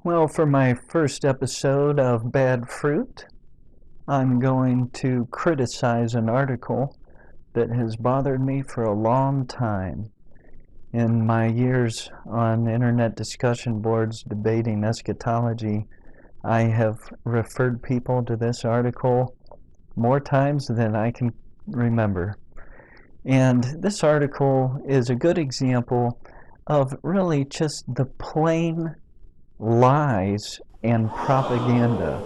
Well, for my first episode of Bad Fruit, I'm going to criticize an article that has bothered me for a long time. In my years on internet discussion boards debating eschatology, I have referred people to this article more times than I can remember. And this article is a good example of really just the plain lies and propaganda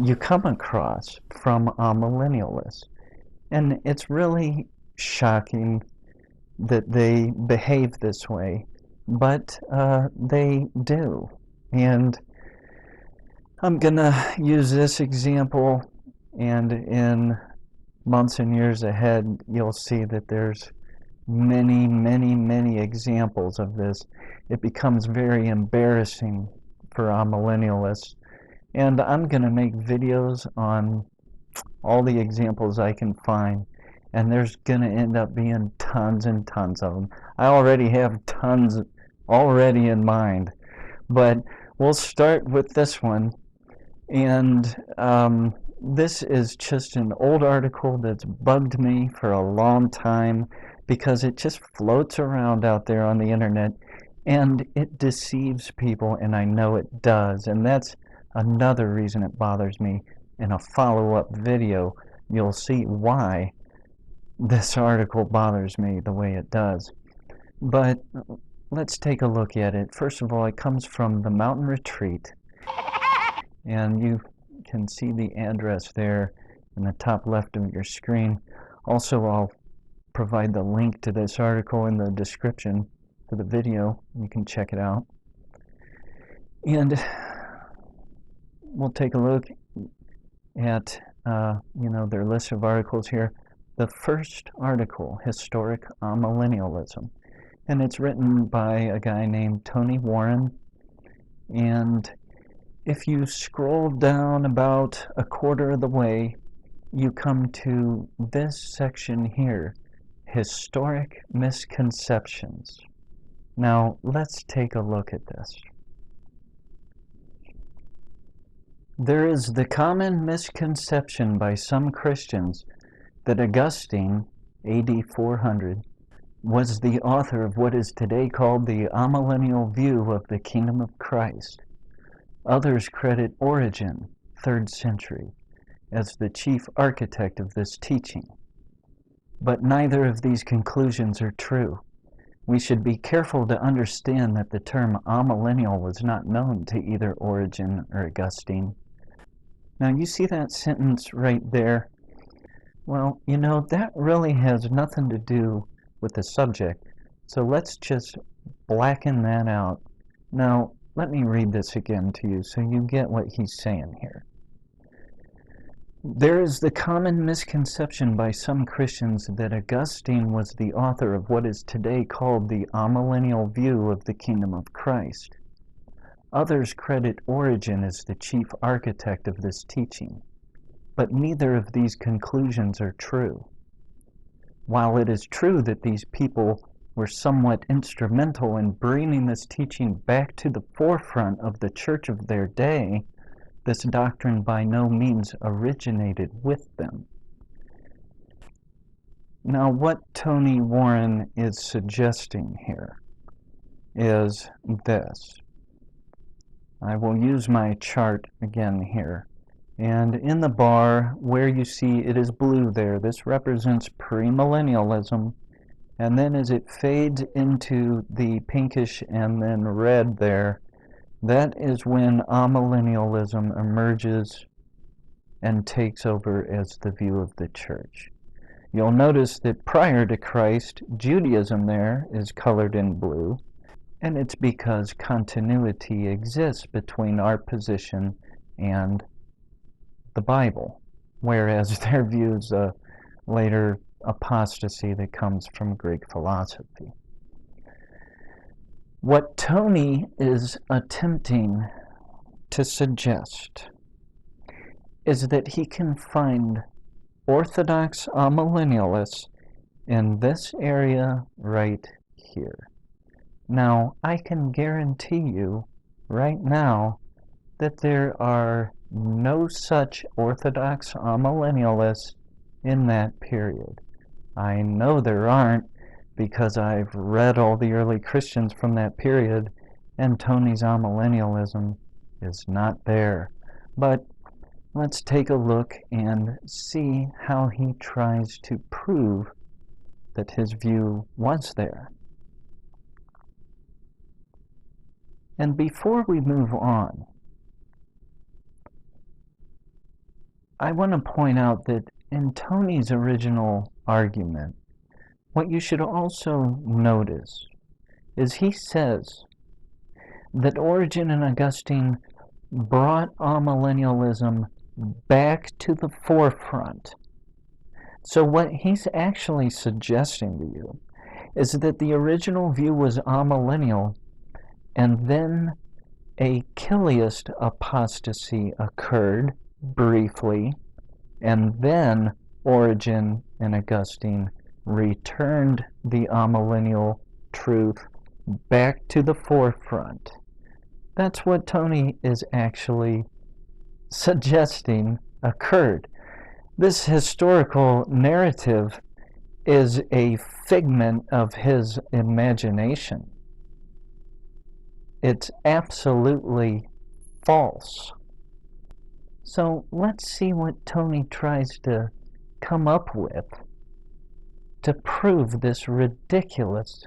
you come across from amillennialists. And it's really shocking that they behave this way, but they do. And I'm going to use this example, and in months and years ahead, you'll see that there's many examples of this. It becomes very embarrassing for amillennialists, and I'm going to make videos on all the examples I can find, and there's going to end up being tons and tons of them. I already have tons already in mind, but we'll start with this one. And this is just an old article that's bugged me for a long time because it just floats around out there on the internet and it deceives people, and I know it does. And that's another reason it bothers me. In a follow-up video, you'll see why this article bothers me the way it does. But let's take a look at it. First of all, it comes from the Mountain Retreat. And you can see the address there in the top left of your screen. Also, I'll provide the link to this article in the description for the video. You can check it out. And we'll take a look at their list of articles here. The first article, Historic Amillennialism. And it's written by a guy named Tony Warren. And if you scroll down about a quarter of the way, you come to this section here, Historic Misconceptions. Now, let's take a look at this. There is the common misconception by some Christians that Augustine, AD 400, was the author of what is today called the amillennial view of the kingdom of Christ. Others credit Origen, 3rd century, as the chief architect of this teaching. But neither of these conclusions are true. We should be careful to understand that the term amillennial was not known to either Origen or Augustine. Now, you see that sentence right there? Well, that really has nothing to do with the subject, so let's just blacken that out. Now, let me read this again to you so you get what he's saying here. There is the common misconception by some Christians that Augustine was the author of what is today called the amillennial view of the kingdom of Christ. Others credit Origen as the chief architect of this teaching, but neither of these conclusions are true. While it is true that these people were somewhat instrumental in bringing this teaching back to the forefront of the church of their day, this doctrine by no means originated with them. Now, what Tony Warren is suggesting here is this. I will use my chart again here. And in the bar where you see it is blue there, this represents premillennialism. And then as it fades into the pinkish and then red there, that is when amillennialism emerges and takes over as the view of the church. You'll notice that prior to Christ, Judaism there is colored in blue, and it's because continuity exists between our position and the Bible, whereas their view is a later apostasy that comes from Greek philosophy. What Tony is attempting to suggest is that he can find orthodox amillennialists in this area right here. Now, I can guarantee you right now that there are no such orthodox amillennialists in that period. I know there aren't because I've read all the early Christians from that period, and Tony's amillennialism is not there. But let's take a look and see how he tries to prove that his view was there. And before we move on, I want to point out that in Tony's original argument, what you should also notice is he says that Origen and Augustine brought amillennialism back to the forefront. So what he's actually suggesting to you is that the original view was amillennial, and then a Chiliast apostasy occurred briefly, and then Origen and Augustine returned the amillennial truth back to the forefront. That's what Tony is actually suggesting occurred. This historical narrative is a figment of his imagination. It's absolutely false. So let's see what Tony tries to come up with to prove this ridiculous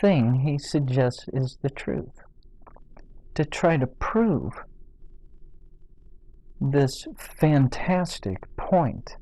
thing he suggests is the truth. To try to prove this fantastic point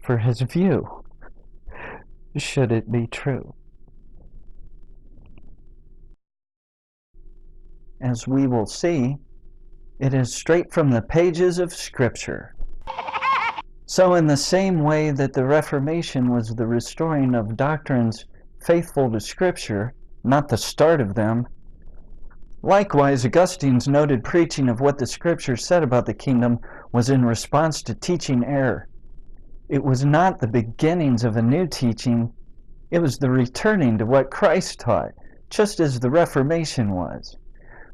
for his view, should it be true. As we will see, it is straight from the pages of Scripture. So in the same way that the Reformation was the restoring of doctrines faithful to Scripture, not the start of them, likewise Augustine's noted preaching of what the Scripture said about the kingdom was in response to teaching error. It was not the beginnings of a new teaching, it was the returning to what Christ taught, just as the Reformation was.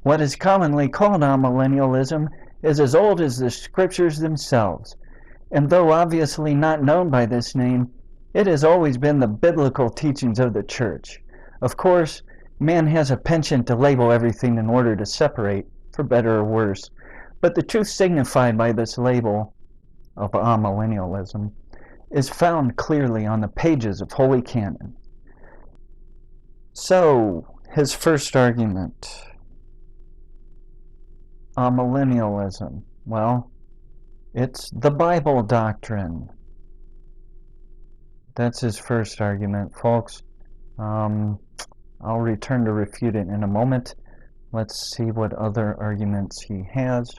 What is commonly called amillennialism is as old as the Scriptures themselves, and though obviously not known by this name, it has always been the biblical teachings of the Church. Of course, man has a penchant to label everything in order to separate, for better or worse, but the truth signified by this label of amillennialism is found clearly on the pages of Holy Canon. So, his first argument. Amillennialism. Well, it's the Bible doctrine. That's his first argument, folks. I'll return to refute it in a moment. Let's see what other arguments he has.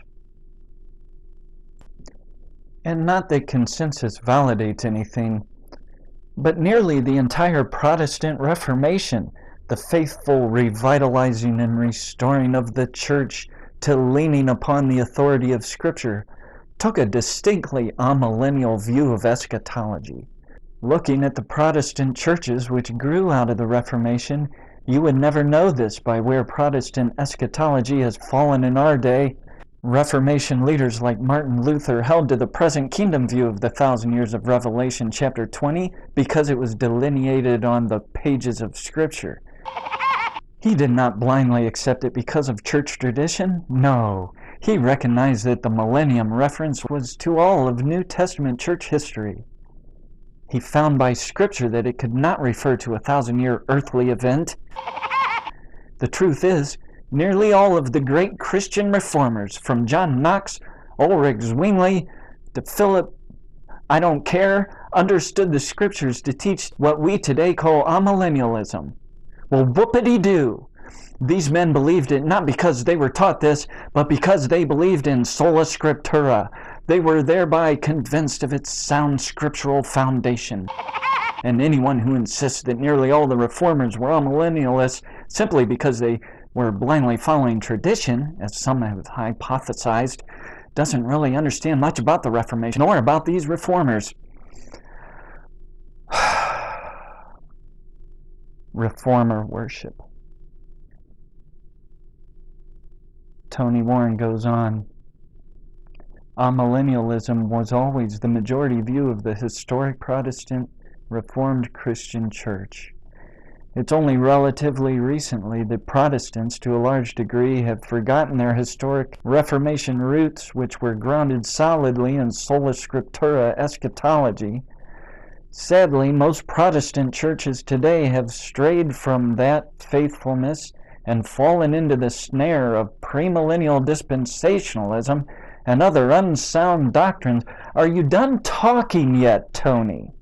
And not that consensus validates anything, but nearly the entire Protestant Reformation, the faithful revitalizing and restoring of the Church to leaning upon the authority of Scripture, took a distinctly amillennial view of eschatology. Looking at the Protestant churches which grew out of the Reformation, you would never know this by where Protestant eschatology has fallen in our day. Reformation leaders like Martin Luther held to the present kingdom view of the 1,000 years of Revelation chapter 20 because it was delineated on the pages of Scripture. He did not blindly accept it because of church tradition. No, he recognized that the millennium reference was to all of New Testament church history. He found by Scripture that it could not refer to a 1,000-year earthly event. The truth is, nearly all of the great Christian reformers, from John Knox, Ulrich Zwingli, to Philip I don't care, understood the Scriptures to teach what we today call amillennialism. Well, whoopity-doo. These men believed it not because they were taught this, but because they believed in sola scriptura. They were thereby convinced of its sound scriptural foundation. And anyone who insists that nearly all the reformers were amillennialists simply because they were blindly following tradition, as some have hypothesized, doesn't really understand much about the Reformation or about these reformers. Reformer worship. Tony Warren goes on, amillennialism was always the majority view of the historic Protestant Reformed Christian Church. It's only relatively recently that Protestants, to a large degree, have forgotten their historic Reformation roots, which were grounded solidly in sola scriptura eschatology. Sadly, most Protestant churches today have strayed from that faithfulness and fallen into the snare of premillennial dispensationalism and other unsound doctrines. Are you done talking yet, Tony?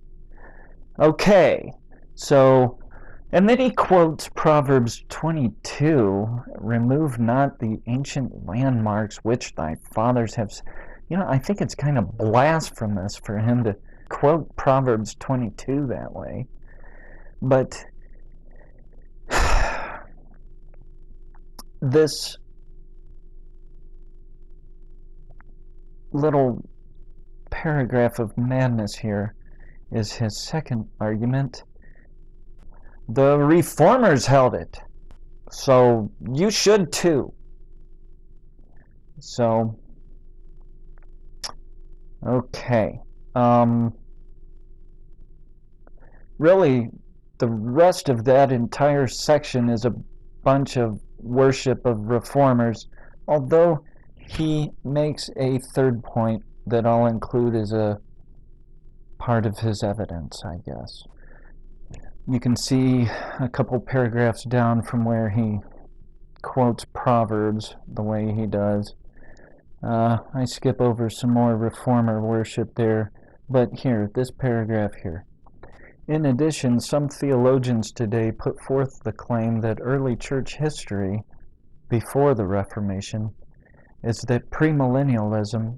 Okay, so, and then he quotes Proverbs 22, remove not the ancient landmarks which thy fathers have. I think it's kind of blasphemous for him to quote Proverbs 22 that way. But this little paragraph of madness here is his second argument. The reformers held it, so you should too. So, okay. Really, the rest of that entire section is a bunch of worship of reformers, although he makes a third point that I'll include as a part of his evidence, I guess. You can see a couple paragraphs down from where he quotes Proverbs the way he does. I skip over some more reformer worship there, but here, this paragraph here. In addition, some theologians today put forth the claim that early church history, before the Reformation, is that premillennialism,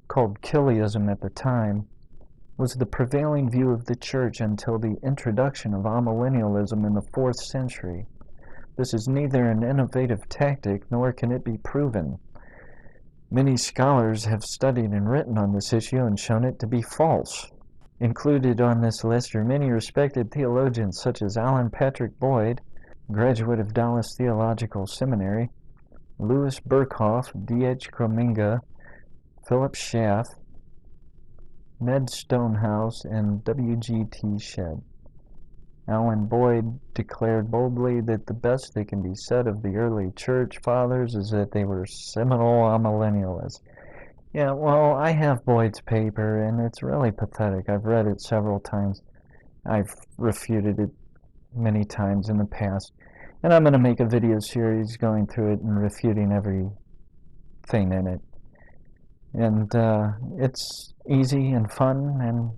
called Chiliasm at the time, was the prevailing view of the church until the introduction of amillennialism in the 4th century. This is neither an innovative tactic nor can it be proven. Many scholars have studied and written on this issue and shown it to be false. Included on this list are many respected theologians such as Alan Patrick Boyd, graduate of Dallas Theological Seminary, Louis Berkhoff, D.H. Krominga, Philip Schaff, Ned Stonehouse, and W.G.T. Shedd. Alan Boyd declared boldly that the best that can be said of the early church fathers is that they were seminal amillennialists. Yeah, well, I have Boyd's paper, and it's really pathetic. I've read it several times. I've refuted it many times in the past. And I'm going to make a video series going through it and refuting everything in it. And it's easy and fun, and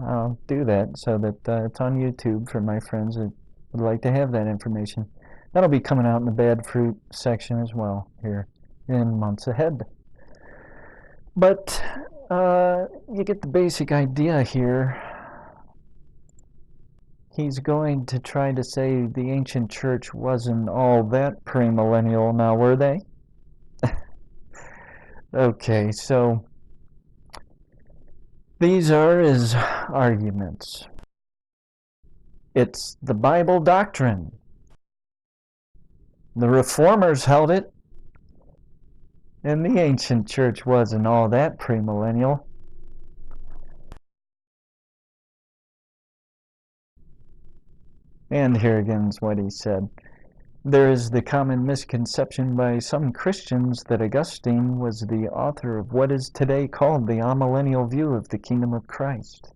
I'll do that so that it's on YouTube for my friends that would like to have that information. That'll be coming out in the bad fruit section as well here in months ahead. But you get the basic idea here. He's going to try to say the ancient church wasn't all that premillennial, now were they? Okay, so these are his arguments. It's the Bible doctrine. The reformers held it, and the ancient church wasn't all that premillennial. And here again is what he said. There is the common misconception by some Christians that Augustine was the author of what is today called the amillennial view of the kingdom of Christ.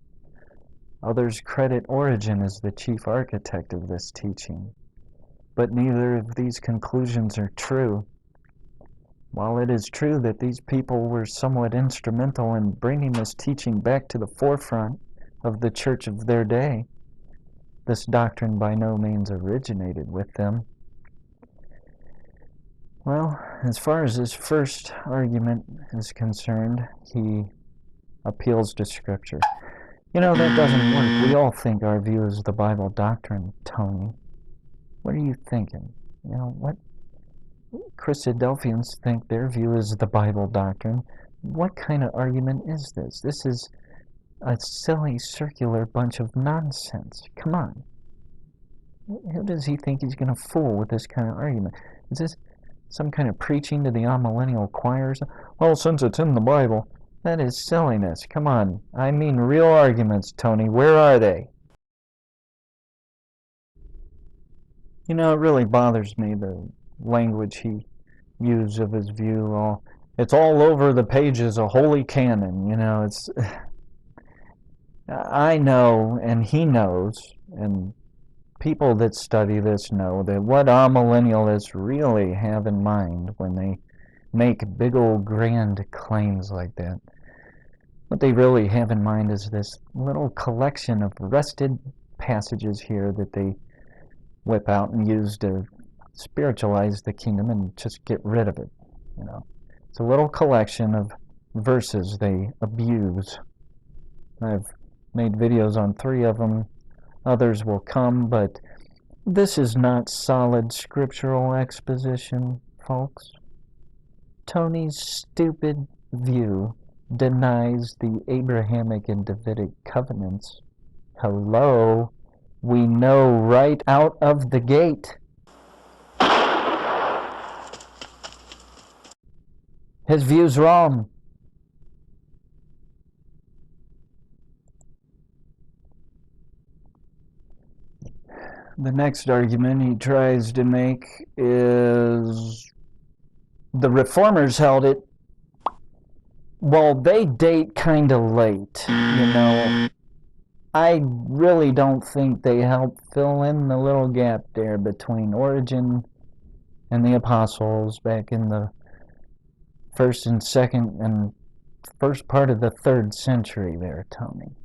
Others credit Origen as the chief architect of this teaching. But neither of these conclusions are true. While it is true that these people were somewhat instrumental in bringing this teaching back to the forefront of the church of their day, this doctrine by no means originated with them. Well, as far as his first argument is concerned, he appeals to Scripture. That doesn't work. We all think our view is the Bible doctrine, Tony. What are you thinking? What Christadelphians think their view is the Bible doctrine. What kind of argument is this? This is a silly, circular bunch of nonsense. Come on. Who does he think he's going to fool with this kind of argument? some kind of preaching to the amillennial choirs. Well, since it's in the Bible, that is silliness. Come on. I mean real arguments, Tony. Where are they? You know, it really bothers me, the language he used of his view. It's all over the pages, a holy canon. You know, it's... I know, and he knows, and people that study this know that what amillennialists really have in mind when they make big old grand claims like that, what they really have in mind is this little collection of wrested passages here that they whip out and use to spiritualize the kingdom and just get rid of it. You know, it's a little collection of verses they abuse. I've made videos on 3 of them. Others will come, but this is not solid scriptural exposition, folks. Tony's stupid view denies the Abrahamic and Davidic covenants. Hello? We know right out of the gate. His view's wrong. The next argument he tries to make is the reformers held it. Well, they date kind of late, you know. I really don't think they helped fill in the little gap there between Origen and the apostles back in the 1st and 2nd and first part of the 3rd century there, Tony.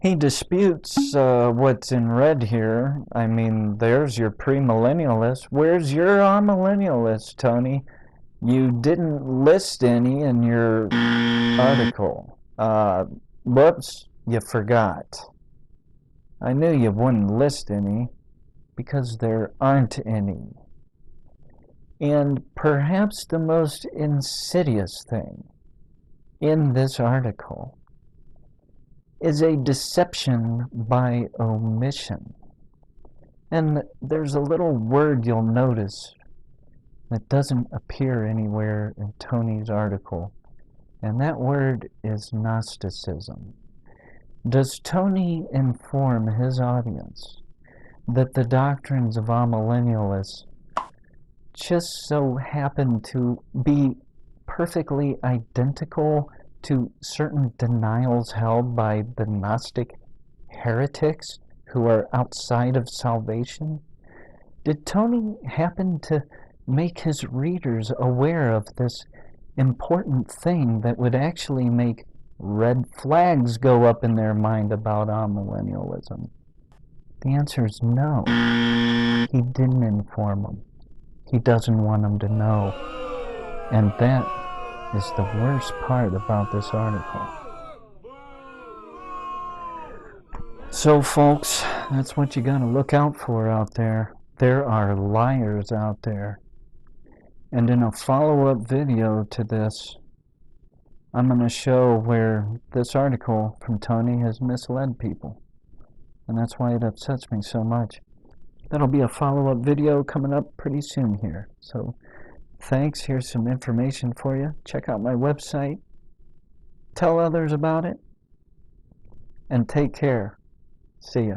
He disputes what's in red here. I mean, there's your premillennialist. Where's your amillennialist, Tony? You didn't list any in your article. Whoops, you forgot. I knew you wouldn't list any because there aren't any. And perhaps the most insidious thing in this article is a deception by omission. And there's a little word you'll notice that doesn't appear anywhere in Tony's article, and that word is Gnosticism. Does Tony inform his audience that the doctrines of amillennialists just so happen to be perfectly identical to certain denials held by the Gnostic heretics who are outside of salvation? Did Tony happen to make his readers aware of this important thing that would actually make red flags go up in their mind about amillennialism? The answer is no. He didn't inform them. He doesn't want them to know. And that is the worst part about this article. So folks, that's what you gotta look out for out there. There are liars out there. And in a follow-up video to this, I'm going to show where this article from Tony has misled people. And that's why it upsets me so much. That'll be a follow-up video coming up pretty soon here. So thanks. Here's some information for you. Check out my website. Tell others about it. And take care. See ya.